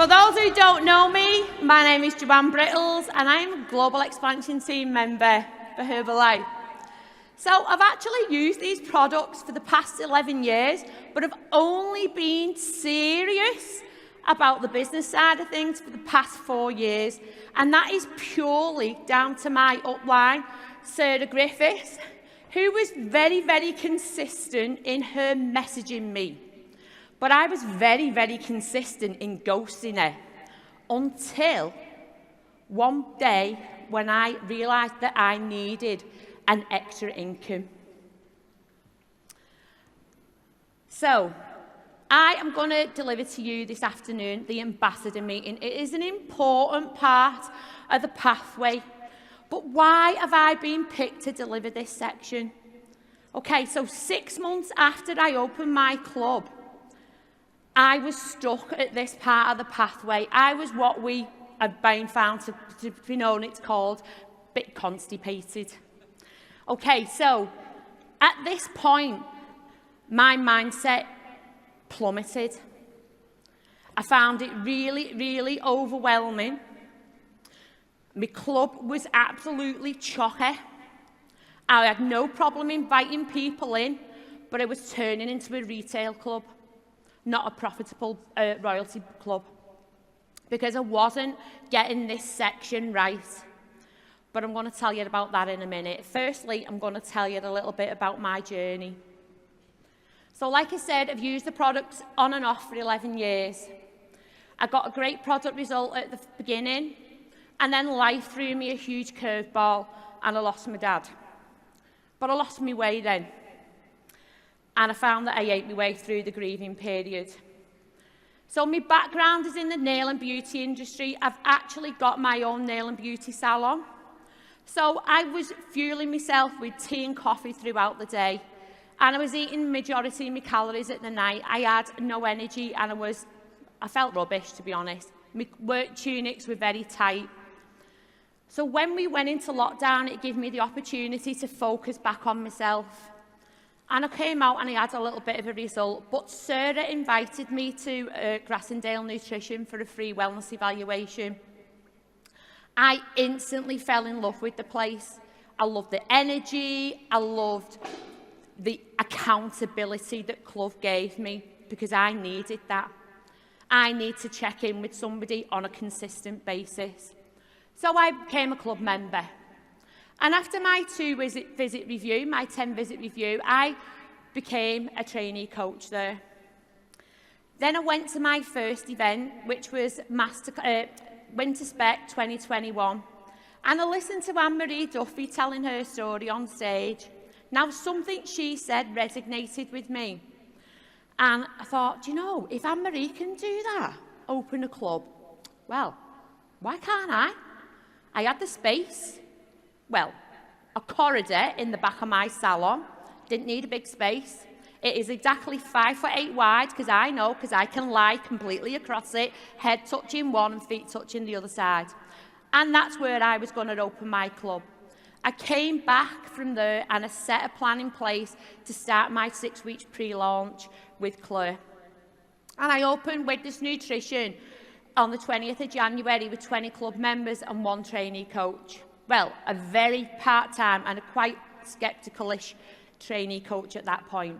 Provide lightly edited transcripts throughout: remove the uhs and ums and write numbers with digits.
For those who don't know me, my name is Joanne Brittles and I'm a Global Expansion Team member for Herbalife. So I've actually used these products for the past 11 years, but I've only been serious about the business side of things for the past 4 years. And that is purely down to my upline, Sarah Griffiths, who was very, very consistent in her messaging me. But I was very, very consistent in ghosting her until one day when I realised that I needed an extra income. So, I am going to deliver to you this afternoon the ambassador meeting. It is an important part of the pathway. But why have I been picked to deliver this section? Okay, so 6 months after I opened my club, I was stuck at this part of the pathway. I was what we have been found to be known, it's called, a bit constipated. Okay, so at this point, my mindset plummeted. I found it really, really overwhelming. My club was absolutely chocker. I had no problem inviting people in, but it was turning into a retail club, not a profitable royalty club, because I wasn't getting this section right. But I'm going to tell you about that in a minute. Firstly, I'm going to tell you a little bit about my journey. So like I said, I've used the products on and off for 11 years. I got a great product result at the beginning, and then life threw me a huge curveball, and I lost my dad. But I lost my way then. And I found that I ate my way through the grieving period. So my background is in the nail and beauty industry. I've actually got my own nail and beauty salon. So I was fueling myself with tea and coffee throughout the day. And I was eating the majority of my calories at the night. I had no energy and I felt rubbish, to be honest. My work tunics were very tight. So when we went into lockdown, it gave me the opportunity to focus back on myself. And I came out and I had a little bit of a result. But Sarah invited me to Grassendale Nutrition for a free wellness evaluation. I instantly fell in love with the place. I loved the energy. I loved the accountability that Club gave me, because I needed that. I need to check in with somebody on a consistent basis. So I became a club member. And after my 10-visit review, I became a trainee coach there. Then I went to my first event, which was Winter Spec 2021. And I listened to Anne-Marie Duffy telling her story on stage. Now, something she said resonated with me. And I thought, you know, if Anne-Marie can do that, open a club, well, why can't I? I had the space. Well, a corridor in the back of my salon. Didn't need a big space. It is exactly 5'8" wide, because I can lie completely across it, head touching one and feet touching the other side. And that's where I was going to open my club. I came back from there and I set a plan in place to start my 6 weeks pre-launch with Claire. And I opened Witness Nutrition on the 20th of January with 20 club members and 1 trainee coach. Well, a very part-time and a quite sceptical-ish trainee coach at that point.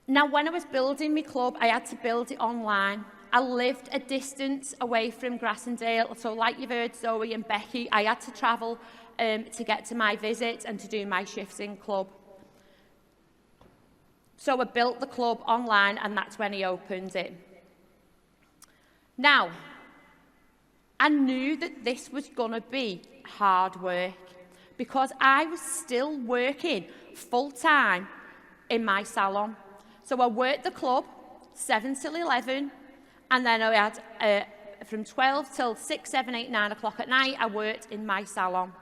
Now, when I was building my club, I had to build it online. I lived a distance away from Grassendale, so like you've heard Zoe and Becky, I had to travel to get to my visits and to do my shifts in club. So I built the club online, and that's when he opened it. Now, I knew that this was going to be hard work, because I was still working full-time in my salon. So I worked the club 7 till 11, and then I had from 12 till 6, 7, 8, 9 o'clock at night, I worked in my salon.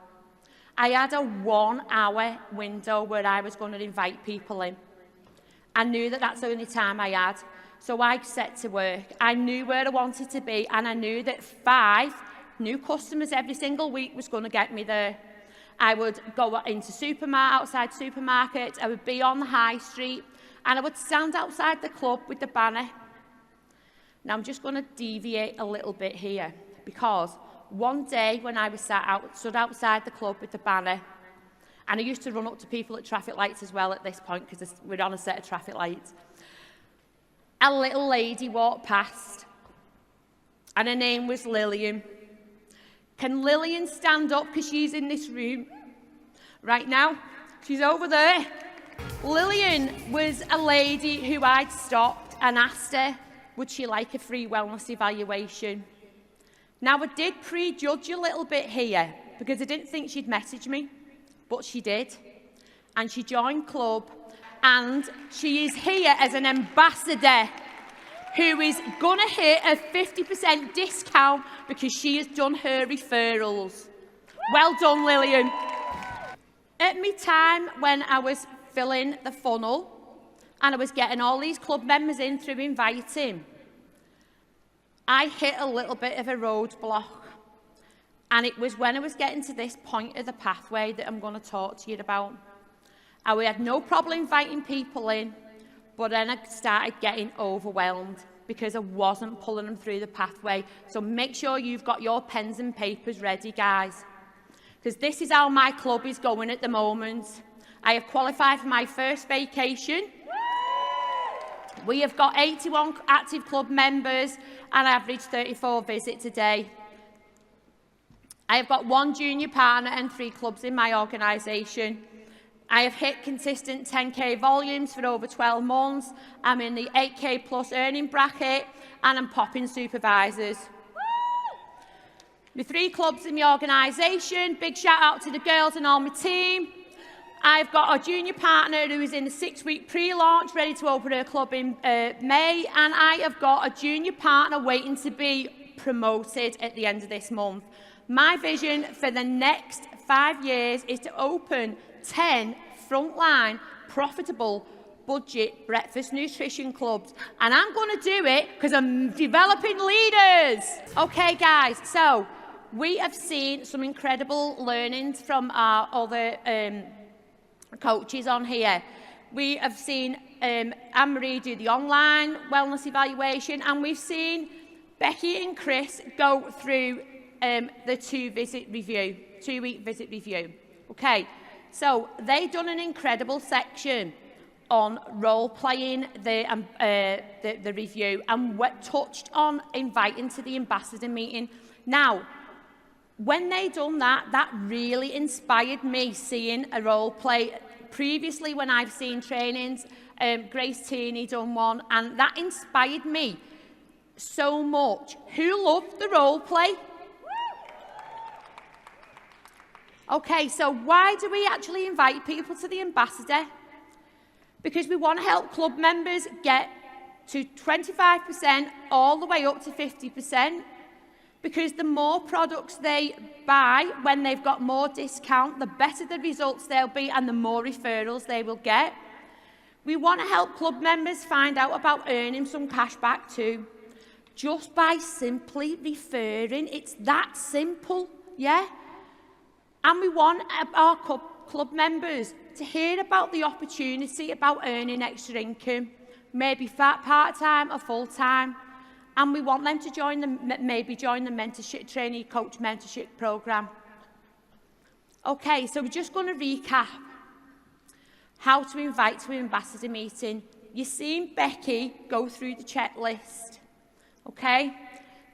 I had a 1-hour window where I was going to invite people in. I knew that that's the only time I had. So I set to work. I knew where I wanted to be, and I knew that 5 new customers every single week was going to get me there. I would go into outside supermarkets, I would be on the high street, and I would stand outside the club with the banner. Now, I'm just going to deviate a little bit here, because one day when I was stood outside the club with the banner, and I used to run up to people at traffic lights as well at this point, because we're on a set of traffic lights, a little lady walked past, and her name was Lillian. Can Lillian stand up, because she's in this room right now? She's over there. Lillian was a lady who I'd stopped and asked her, would she like a free wellness evaluation? Now, I did prejudge a little bit here, because I didn't think she'd message me, but she did. And she joined club, and she is here as an ambassador who is going to hit a 50% discount because she has done her referrals. Well done, Lillian. At my time when I was filling the funnel and I was getting all these club members in through inviting, I hit a little bit of a roadblock. And it was when I was getting to this point of the pathway that I'm going to talk to you about. I had no problem inviting people in, but then I started getting overwhelmed because I wasn't pulling them through the pathway. So make sure you've got your pens and papers ready, guys, because this is how my club is going at the moment. I have qualified for my first vacation. We have got 81 active club members and I average 34 visits a day. I have got 1 junior partner and 3 clubs in my organisation. I have hit consistent 10k volumes for over 12 months. I'm in the 8k plus earning bracket and I'm popping supervisors. The 3 clubs in my organisation, big shout out to the girls and all my team. I've got a junior partner who is in the 6-week pre-launch, ready to open her club in May, and I have got a junior partner waiting to be promoted at the end of this month. My vision for the next 5 years is to open 10 frontline, profitable, budget breakfast nutrition clubs. And I'm going to do it because I'm developing leaders. Okay, guys, so we have seen some incredible learnings from our other coaches on here. We have seen Anne-Marie do the online wellness evaluation, and we've seen Becky and Chris go through the 2-week visit review. Okay, so they've done an incredible section on role-playing the review, and touched on inviting to the ambassador meeting. Now, when they done that, that really inspired me, seeing a role play. Previously, when I've seen trainings, Grace Tierney done one, and that inspired me so much. Who loved the role play? Okay, so why do we actually invite people to the ambassador? Because we want to help club members get to 25% all the way up to 50%. Because the more products they buy when they've got more discount, the better the results they'll be and the more referrals they will get. We want to help club members find out about earning some cash back too, just by simply referring. It's that simple, yeah? And we want our club members to hear about the opportunity about earning extra income, maybe part-time or full-time. And we want them to maybe join the mentorship, trainee coach mentorship programme. Okay, so we're just going to recap how to invite to an ambassador meeting. You've seen Becky go through the checklist. Okay,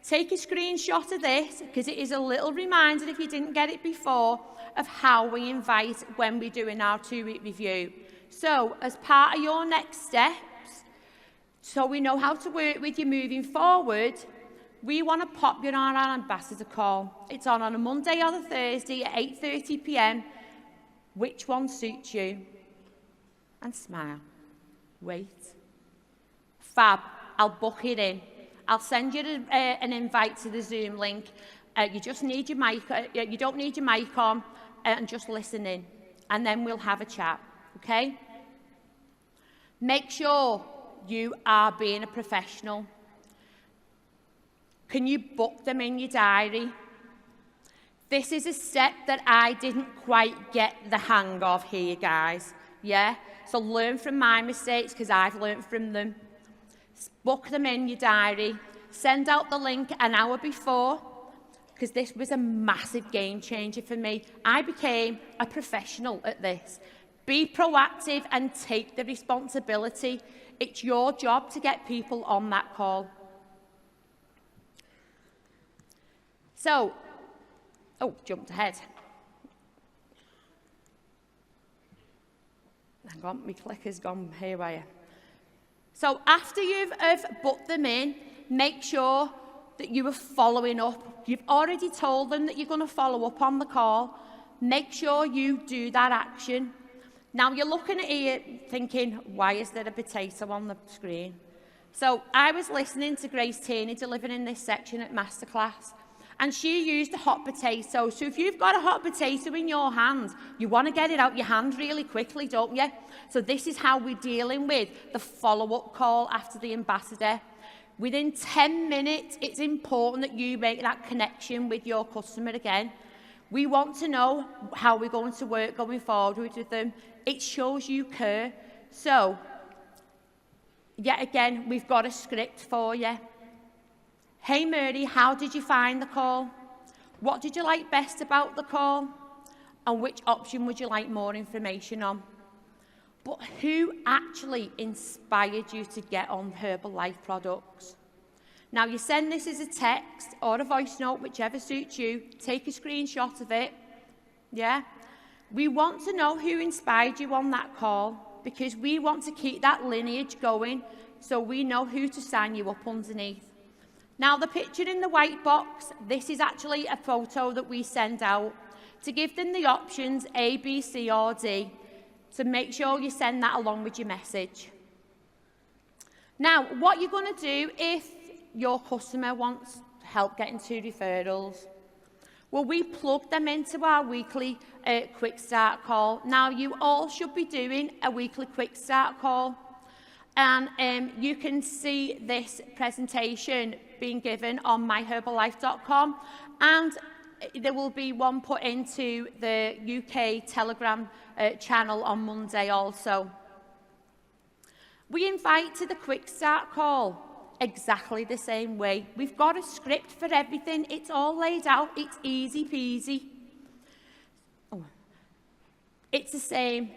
take a screenshot of this, because it is a little reminder, if you didn't get it before, of how we invite when we're doing our 2-week review. So, as part of your next steps, so we know how to work with you moving forward, we want to pop you on our ambassador call. It's on a Monday or a Thursday at 8:30 p.m. Which one suits you? And smile. Wait. Fab. I'll book it in. I'll send you an invite to the Zoom link. You just need your mic. You don't need your mic on, and just listen in, and then we'll have a chat. Okay? Make sure you are being a professional. Can you book them in your diary? This is a step that I didn't quite get the hang of here, guys. Yeah? So learn from my mistakes, because I've learned from them. Book them in your diary. Send out the link an hour before, because this was a massive game changer for me. I became a professional at this. Be proactive and take the responsibility. It's your job to get people on that call. So, jumped ahead. Hang on, my clicker's gone haywire. So after you've booked them in, make sure that you are following up. You've already told them that you're going to follow up on the call. Make sure you do that action. Now you're looking at here thinking, why is there a potato on the screen? So I was listening to Grace Tierney delivering this section at Masterclass, and she used a hot potato. So if you've got a hot potato in your hand, you want to get it out your hand really quickly, don't you? So this is how we're dealing with the follow-up call after the ambassador. Within 10 minutes, it's important that you make that connection with your customer again. We want to know how we're going to work going forward with them. It shows you care. So, yet again, we've got a script for you. Hey Mary, how did you find the call? What did you like best about the call? And which option would you like more information on? But who actually inspired you to get on Herbalife products? Now you send this as a text or a voice note, whichever suits you. Take a screenshot of it. Yeah? We want to know who inspired you on that call, because we want to keep that lineage going so we know who to sign you up underneath. Now, the picture in the white box, this is actually a photo that we send out to give them the options A, B, C or D, to make sure you send that along with your message. Now, what you're going to do if your customer wants help getting 2 referrals, well, we plug them into our weekly quick start call. Now, you all should be doing a weekly quick start call. And you can see this presentation being given on myherbalife.com, and there will be one put into the UK Telegram channel on Monday also. We invite to the quick start call exactly the same way. We've got a script for everything. It's all laid out. It's easy peasy. It's the same.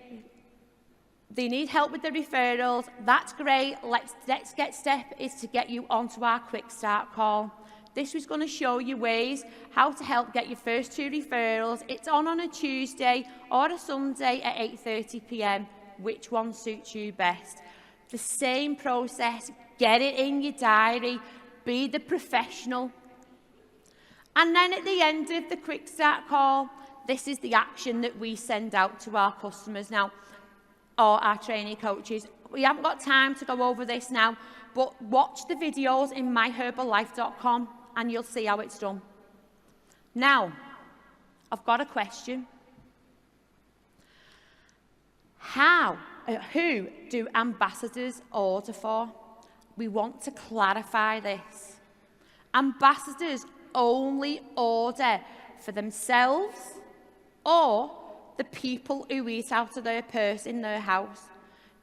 They need help with the referrals. That's great. Let's get step is to get you onto our quick start call. This was going to show you ways how to help get your first 2 referrals. It's on a Tuesday or a Sunday at 8:30 p.m. Which one suits you best? The same process. Get it in your diary. Be the professional. And then at the end of the quick start call, this is the action that we send out to our customers now, or our trainee coaches. We haven't got time to go over this now, but watch the videos in myherbalife.com and you'll see how it's done. Now, I've got a question. Who do ambassadors order for? We want to clarify this. Ambassadors only order for themselves or the people who eat out of their purse in their house.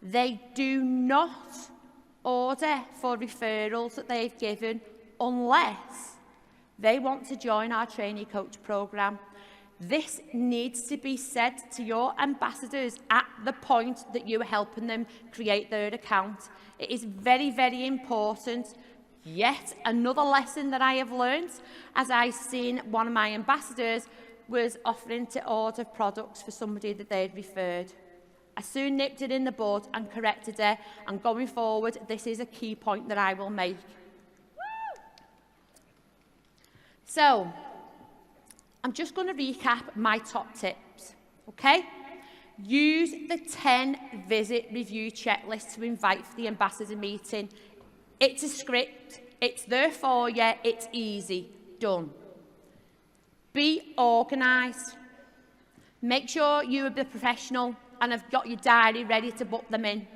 They do not order for referrals that they've given unless they want to join our trainee coach program. This needs to be said to your ambassadors at the point that you are helping them create their account. It is very, very important. Yet another lesson that I have learned as I've seen one of my ambassadors was offering to order products for somebody that they'd referred. I soon nipped it in the bud and corrected it, and going forward, this is a key point that I will make. So, I'm just going to recap my top tips, okay? Use the 10 visit review checklist to invite for the ambassador meeting. It's a script, it's there for you, it's easy, done. Be organised. Make sure you are the professional and have got your diary ready to book them in.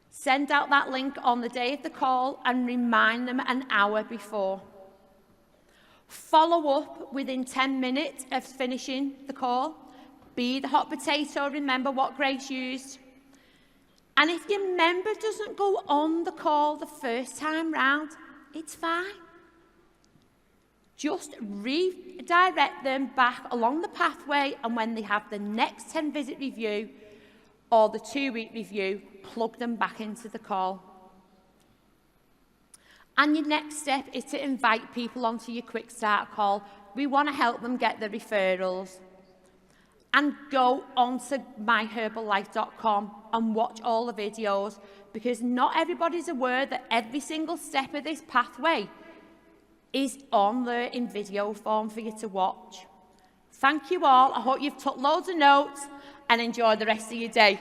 Send out that link on the day of the call and remind them an hour before. Follow up within 10 minutes of finishing the call. Be the hot potato, remember what Grace used. And if your member doesn't go on the call the first time round, it's fine. Just redirect them back along the pathway, and when they have the next 10-visit review or the 2-week review, plug them back into the call. And your next step is to invite people onto your quick start call. We want to help them get the referrals. And go onto myherbalife.com and watch all the videos, because not everybody's aware that every single step of this pathway is on there in video form for you to watch. Thank you all. I hope you've took loads of notes and enjoy the rest of your day.